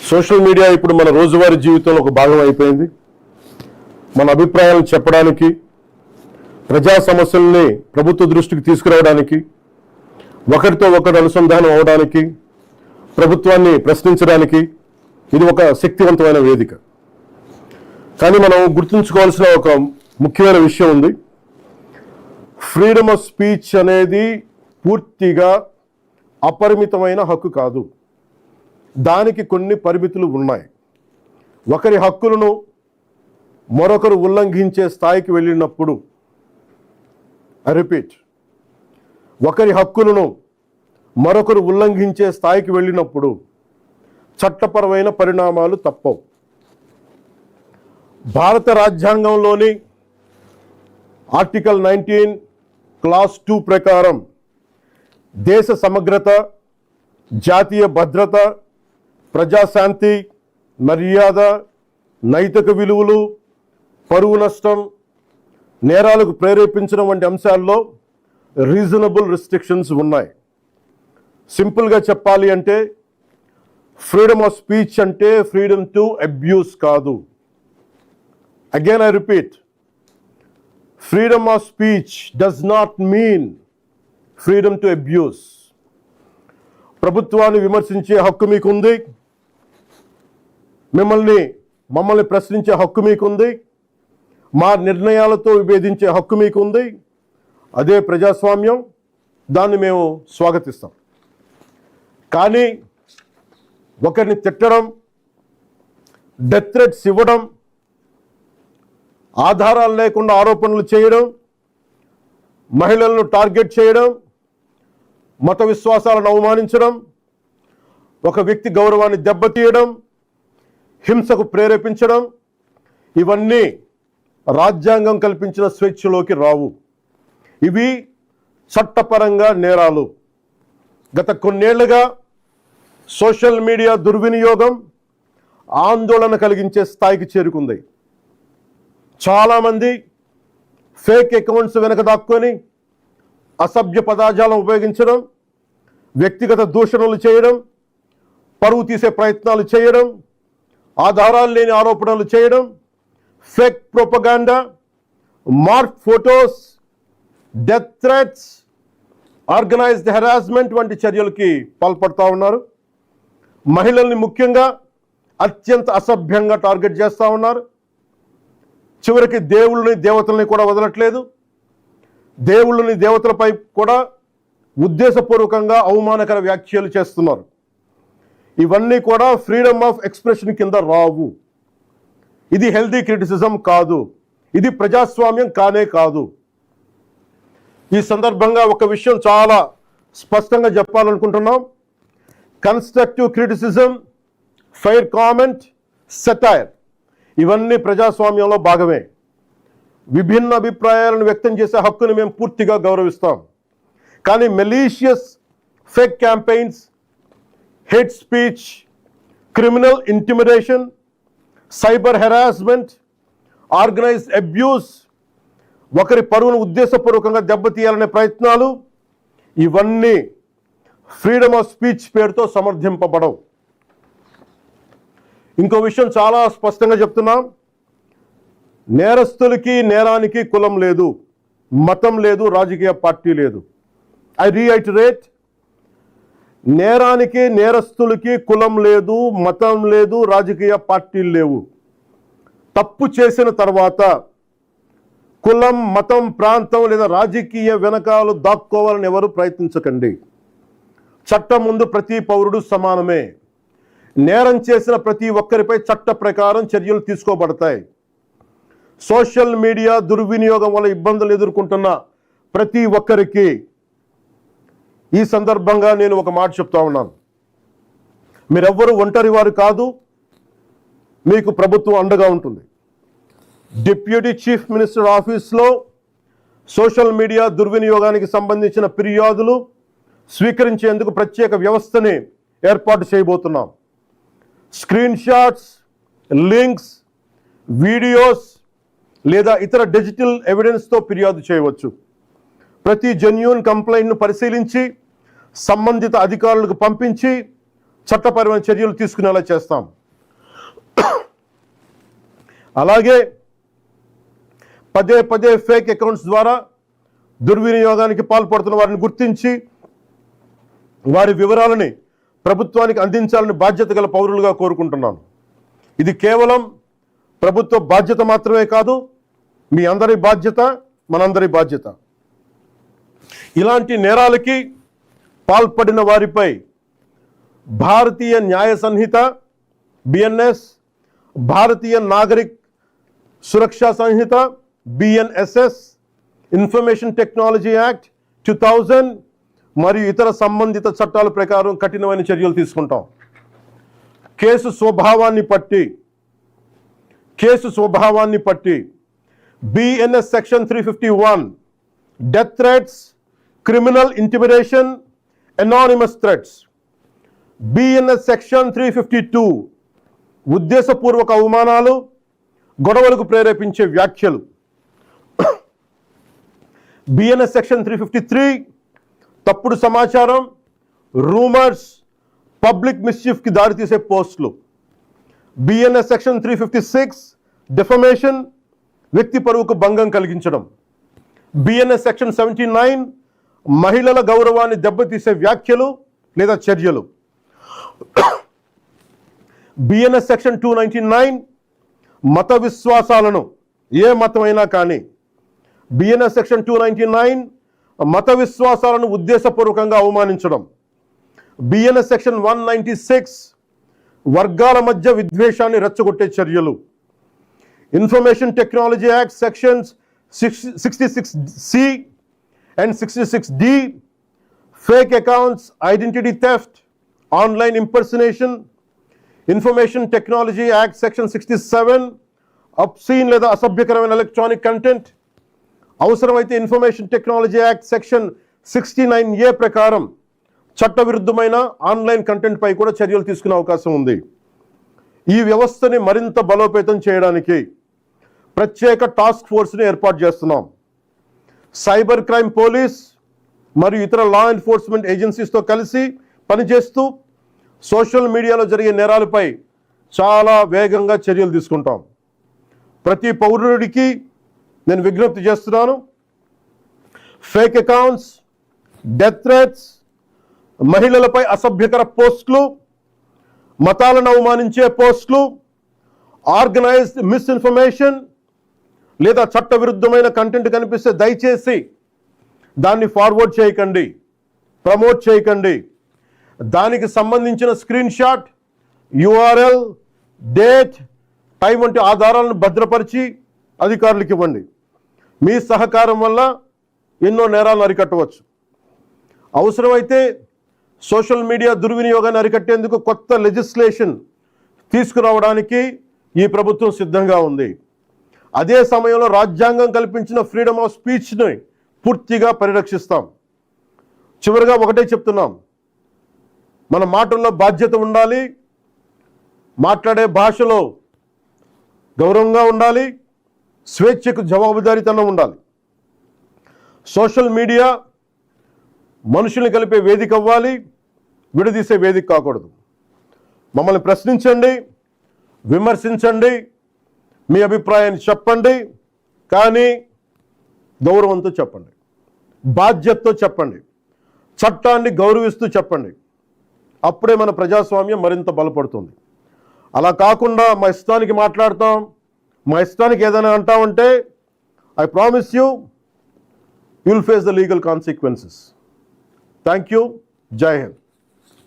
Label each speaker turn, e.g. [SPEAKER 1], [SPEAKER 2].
[SPEAKER 1] Social media ఇప్పుడు మన రోజువారీ జీవితంలో ఒక భాగం అయిపోయింది. మన అభిప్రాయాలను చెప్పడానికి, ప్రజా సమస్యల్ని ప్రభుత్వ దృష్టికి తీసుకురావడానికి, ఒకరితో ఒకరు అనుసంధానం అవడానికి, ప్రభుత్వాన్ని ప్రశ్నించడానికి ఇది ఒక శక్తివంతమైన వేదిక. కానీ మనం గుర్తుంచుకోవాల్సిన ఒక ముఖ్యమైన విషయం ఉంది. ఫ్రీడమ్ ఆఫ్ స్పీచ్ అనేది పూర్తిగా అపరిమితమైన హక్కు కాదు. దానికి కొన్ని పరిమితులు ఉన్నాయి. ఒకరి హక్కులను మరొకరు ఉల్లంఘించే స్థాయికి వెళ్ళినప్పుడు, ఒకరి హక్కులను మరొకరు ఉల్లంఘించే స్థాయికి వెళ్ళినప్పుడు చట్టపరమైన పరిణామాలు తప్పవు. భారత రాజ్యాంగంలోని ఆర్టికల్ 19 క్లాస్ 2 ప్రకారం దేశ సమగ్రత, జాతీయ భద్రత, ప్రజాశాంతి, మర్యాద, నైతిక విలువలు, పరువు నష్టం, నేరాలకు ప్రేరేపించడం వంటి అంశాల్లో రీజనబుల్ రిస్ట్రిక్షన్స్ ఉన్నాయి. సింపుల్గా చెప్పాలి అంటే ఫ్రీడమ్ ఆఫ్ స్పీచ్ అంటే ఫ్రీడమ్ టు అబ్యూస్ కాదు. Again I repeat, freedom of speech does not mean freedom to abuse. ప్రభుత్వాన్ని విమర్శించే హక్కు మీకుంది, మమ్మల్ని ప్రశ్నించే హక్కు మీకుంది, మా నిర్ణయాలతో విభేదించే హక్కు మీకుంది. అదే ప్రజాస్వామ్యం, దాన్ని మేము స్వాగతిస్తాం. కానీ ఒకరిని తిట్టడం, డెత్ థ్రెట్స్ ఇవ్వడం, ఆధారాలు లేకుండా ఆరోపణలు చేయడం, మహిళలను టార్గెట్ చేయడం, మత విశ్వాసాలను అవమానించడం, ఒక వ్యక్తి గౌరవాన్ని దెబ్బతీయడం, హింసకు ప్రేరేపించడం, ఇవన్నీ రాజ్యాంగం కల్పించిన స్వేచ్ఛలోకి రావు. ఇవి చట్టపరంగా నేరాలు. గత కొన్నేళ్లుగా సోషల్ మీడియా దుర్వినియోగం ఆందోళన కలిగించే స్థాయికి చేరుకుంది. చాలామంది ఫేక్ అకౌంట్స్ వెనక దాక్కొని అసభ్య పదజాలం ఉపయోగించడం, వ్యక్తిగత దూషణలు చేయడం, పరువు తీసే ప్రయత్నాలు చేయడం, ఆధారాలు లేని ఆరోపణలు చేయడం, fake propaganda, mark photos, death threats, organised harassment వంటి చర్యలకి పాల్పడుతూ ఉన్నారు. మహిళల్ని ముఖ్యంగా అత్యంత అసభ్యంగా టార్గెట్ చేస్తూ ఉన్నారు. చివరికి దేవుళ్ళని, దేవతల్ని కూడా వదలట్లేదు. దేవుళ్ళని, దేవతలపై కూడా ఉద్దేశపూర్వకంగా అవమానకర వ్యాఖ్యలు చేస్తున్నారు. ఇవన్నీ కూడా ఫ్రీడమ్ ఆఫ్ ఎక్స్ప్రెషన్ కింద రావు. ఇది హెల్దీ క్రిటిసిజం కాదు. ఇది ప్రజాస్వామ్యం కానే కాదు. ఈ సందర్భంగా ఒక విషయం చాలా స్పష్టంగా చెప్పాలనుకుంటున్నాం. Constructive criticism, fair comment, satire ఇవన్నీ ప్రజాస్వామ్యంలో భాగమే. విభిన్న అభిప్రాయాలను వ్యక్తం చేసే హక్కును మేము పూర్తిగా గౌరవిస్తాం. కానీ malicious fake campaigns, hate speech, criminal intimidation, cyber harassment, organised abuse, ఒకరి పరువును ఉద్దేశపూర్వకంగా దెబ్బతీయాలనే ప్రయత్నాలు, ఇవన్నీ ఫ్రీడమ్ ఆఫ్ స్పీచ్ పేరుతో సమర్థింపబడవు. ఇంకో విషయం చాలా స్పష్టంగా చెప్తున్నాం. నేరస్తులకి, నేరానికి కులం లేదు, మతం లేదు, రాజకీయ పార్టీ లేదు. ఐ రీఐటరేట్, నేరానికి, నేరస్తులకి కులం లేదు, మతం లేదు, రాజకీయ పార్టీలు లేవు. తప్పు చేసిన తర్వాత కులం, మతం, ప్రాంతం లేదా రాజకీయ వెనకాలు దాక్కోవాలని ఎవరు ప్రయత్నించకండి. చట్టం ముందు ప్రతి పౌరుడు సమానమే. నేరం చేసిన ప్రతి ఒక్కరిపై చట్ట ప్రకారం చర్యలు తీసుకోబడతాయి. సోషల్ మీడియా దుర్వినియోగం వల్ల ఇబ్బందులు ఎదుర్కొంటున్న ప్రతి ఒక్కరికి ఈ సందర్భంగా నేను ఒక మాట చెప్తా ఉన్నాను. మీరెవ్వరూ ఒంటరి వారు కాదు. మీకు ప్రభుత్వం అండగా ఉంటుంది. డిప్యూటీ చీఫ్ మినిస్టర్ ఆఫీస్లో సోషల్ మీడియా దుర్వినియోగానికి సంబంధించిన ఫిర్యాదులు స్వీకరించేందుకు ప్రత్యేక వ్యవస్థని ఏర్పాటు చేయబోతున్నాం. స్క్రీన్ షాట్స్, లింక్స్, వీడియోస్ లేదా ఇతర డిజిటల్ ఎవిడెన్స్తో ఫిర్యాదు చేయవచ్చు. ప్రతి జెన్యూన్ కంప్లైంట్ను పరిశీలించి సంబంధిత అధికారులకు పంపించి చట్టపరమైన చర్యలు తీసుకునేలా చేస్తాం. అలాగే పదే పదే ఫేక్ అకౌంట్స్ ద్వారా దుర్వినియోగానికి పాల్పడుతున్న వారిని గుర్తించి వారి వివరాలని ప్రభుత్వానికి అందించాలని బాధ్యత గల పౌరులుగా కోరుకుంటున్నాను. ఇది కేవలం ప్రభుత్వ బాధ్యత మాత్రమే కాదు, మీ అందరి బాధ్యత, మనందరి బాధ్యత. ఇలాంటి నేరాలకి పాల్పడిన వారిపై భారతీయ న్యాయ సంహిత BNS, భారతీయ నాగరిక్ సురక్షా సంహిత BNSS, ఇన్ఫర్మేషన్ టెక్నాలజీ యాక్ట్ 2000 మరియు ఇతర సంబంధిత చట్టాల ప్రకారం కఠినమైన చర్యలు తీసుకుంటాం. కేసు స్వభావాన్ని బట్టి BNS section 351 death threats, criminal intimidation, anonymous threats. BNS section 352 ఉద్దేశపూర్వక అవమానాలు, గొడవలకు ప్రేరేపించే వ్యాఖ్యలు. BNS సెక్షన్ 353 తప్పుడు సమాచారం, రూమర్స్, పబ్లిక్ మిస్చీఫ్కి దారితీసే పోస్టులు. BNS సెక్షన్ 356 డిఫమేషన్, వ్యక్తి పరువుకు భంగం కలిగించడం. BNS సెక్షన్ 79 మహిళల గౌరవాన్ని దెబ్బతీసే వ్యాఖ్యలు లేదా చర్యలు. BNS సెక్షన్ 299 మత విశ్వాసాలను, ఏ మతమైనా కానీ, BNS సెక్షన్ 299 మత విశ్వాసాలను ఉద్దేశపూర్వకంగా అవమానించడం. BNS సెక్షన్ 196 వర్గాల మధ్య విద్వేషాన్ని రెచ్చగొట్టే చర్యలు. Information technology act sections 66C and 66D fake accounts, identity theft, online impersonation. Information technology act section 67 obscene లేదా అసభ్యకరమైన ఎలక్ట్రానిక్ కంటెంట్. అవసరమైతే information technology act section 69A ప్రకారం చట్టవిరుద్ధమైన ఆన్లైన్ కంటెంట్ పై కూడా చర్యలు తీసుకునే అవకాశం ఉంది. ఈ వ్యవస్థని మరింత బలోపేతం చేయడానికి ప్రత్యేక టాస్క్ ఫోర్స్ని ఏర్పాటు చేస్తున్నాం. సైబర్ క్రైమ్ పోలీస్ మరియు ఇతర లా ఎన్ఫోర్స్మెంట్ ఏజెన్సీస్తో కలిసి పనిచేస్తూ సోషల్ మీడియాలో జరిగే నేరాలపై చాలా వేగంగా చర్యలు తీసుకుంటాం. ప్రతి పౌరుడికి నేను విజ్ఞప్తి చేస్తున్నాను, ఫేక్ అకౌంట్స్, డెత్ థ్రెట్స్, మహిళలపై అసభ్యకర పోస్టులు, మతాలను అవమానించే పోస్టులు, ఆర్గనైజ్డ్ మిస్ఇన్ఫర్మేషన్ లేదా చట్టవిరుద్ధమైన కంటెంట్ కనిపిస్తే దయచేసి దాన్ని ఫార్వర్డ్ చేయకండి, ప్రమోట్ చేయకండి. దానికి సంబంధించిన screen shot, URL, date, time వంటి ఆధారాలను భద్రపరిచి అధికారులకు ఇవ్వండి. మీ సహకారం వల్ల ఎన్నో నేరాలను అరికట్టవచ్చు. అవసరమైతే సోషల్ మీడియా దుర్వినియోగాన్ని అరికట్టేందుకు కొత్త లెజిస్లేషన్ తీసుకురావడానికి ఈ ప్రభుత్వం సిద్ధంగా ఉంది. అదే సమయంలో రాజ్యాంగం కల్పించిన ఫ్రీడమ్ ఆఫ్ స్పీచ్ని పూర్తిగా పరిరక్షిస్తాం. చివరిగా ఒకటే చెప్తున్నాం, మన మాటల్లో బాధ్యత ఉండాలి, మాట్లాడే భాషలో గౌరవంగా ఉండాలి, స్వేచ్ఛకు జవాబుదారీతనం ఉండాలి. సోషల్ మీడియా మనుషుల్ని కలిపే వేదిక అవ్వాలి, విడదీసే వేదిక కాకూడదు. మమ్మల్ని ప్రశ్నించండి, విమర్శించండి, మీ అభిప్రాయాన్ని చెప్పండి, కానీ గౌరవంతో చెప్పండి, బాధ్యతతో చెప్పండి, చట్టాన్ని గౌరవిస్తూ చెప్పండి. అప్పుడే మన ప్రజాస్వామ్యం మరింత బలపడుతుంది. అలా కాకుండా మా ఇష్టానికి మాట్లాడతాం, మా ఇష్టానికి ఏదైనా అంటామంటే I promise you will face the legal consequences. Thank you. Jai Hind.